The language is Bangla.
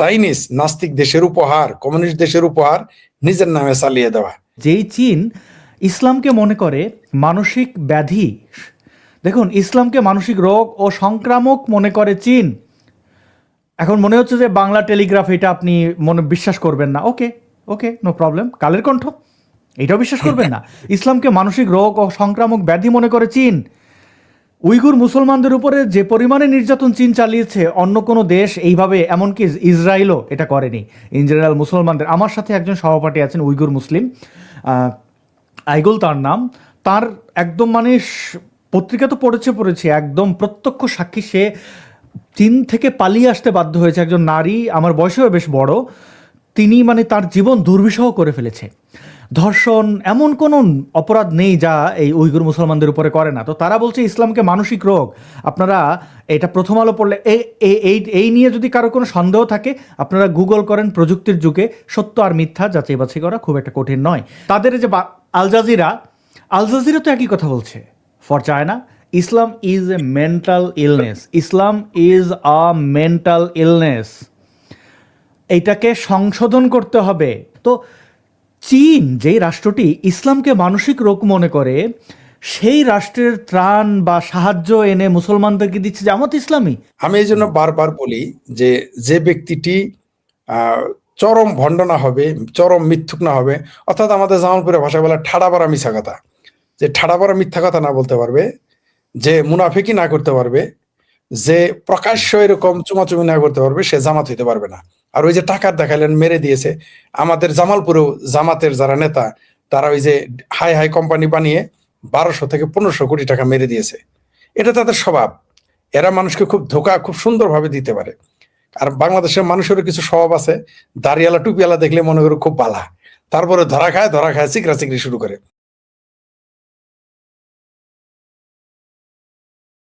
চাইনিজ নাস্তিক দেশের উপহার, কমিউনিস্ট দেশের উপহার নিজের নামে চালিয়ে দেওয়া। যেই চীন ইসলামকে মনে করে মানসিক ব্যাধি, দেখুন ইসলামকে মানসিক রোগ ও সংক্রামক মনে করে চীন। এখন মনে হচ্ছে যে বাংলা টেলিগ্রাফ এটা আপনি বিশ্বাস করবেন না, ওকে ওকে, নো প্রবলেম, কালের কণ্ঠ এটাও বিশ্বাস করবেন না। ইসলামকে মানসিক রোগ ও সংক্রামক ব্যাধি মনে করে চীন। উইগুর মুসলমানদের উপরে যে পরিমাণে নির্যাতন চীন চালিয়েছে অন্য কোনো দেশ এইভাবে, এমনকি ইসরায়েলও এটা করেনি। ইন জেনারেল মুসলমানদের, আমার সাথে একজন সহপাঠী আছেন উইগুর মুসলিম, আইগুল তার নাম, তার একদম পত্রিকা তো পড়েছে একদম প্রত্যক্ষ সাক্ষী, সে চীন থেকে পালিয়ে আসতে বাধ্য হয়েছে, একজন নারী, আমার বয়সেও বেশ বড়, তিনি তার জীবন দুর্বিষহ করে ফেলেছে। ধর্ষণ এমন কোনো অপরাধ নেই যা এই উইগুর মুসলমানদের উপরে করে না। তো তারা বলছে ইসলামকে মানসিক রোগ। আপনারা এটা প্রথম আলো পড়লে এই নিয়ে যদি কারো কোনো সন্দেহ থাকে আপনারা গুগল করেন। প্রযুক্তির যুগে সত্য আর মিথ্যা যাচাই বাছাই করা খুব একটা কঠিন নয়। তাদের যে আল জাজিরা তো একই কথা বলছে। For China, Islam is a mental illness, Islam is a mental illness, এইটাকে সংশোধন করতে হবে। তো চীন যেই রাষ্ট্রটি ইসলামকে মানসিক রোগ মনে করে, সেই রাষ্ট্রের ত্রাণ বা সাহায্য এনে মুসলমানদেরকে দিচ্ছে জামাত ইসলামী। আমি এই জন্য বারবার বলি যে ব্যক্তিটি চরম ভণ্ড না হবে, চরম মিথ্যুক না হবে, অর্থাৎ আমাদের জামালপুরের ভাষায় বলা ঠাড়া পড়া মিথ্যা কথা, যে ঠাড়া পড়া মিথ্যা কথা না বলতে পারবে, যে মুনাফিকি না করতে পারবে, যে প্রকাশ্য এরকম চুমাচুমি না করতে পারবে, সে জামাত হইতে পারবে না। আর ওই যে টাকার দেখালেন মেরে দিয়েছে, আমাদের জামালপুরেও জামাতের যারা নেতা তারা ওই যে হাই হাই কোম্পানি বানিয়ে 1200 থেকে 1500 কোটি টাকা মেরে দিয়েছে। এটা তাদের স্বভাব। এরা মানুষকে খুব ধোঁকা খুব সুন্দরভাবে দিতে পারে। আর বাংলাদেশের মানুষেরও কিছু স্বভাব আছে, দাড়িওয়ালা টুপিওয়ালা দেখলে মনে করে খুব বালা, তারপরে ধরা খায় চিকরা চিকরি শুরু করে।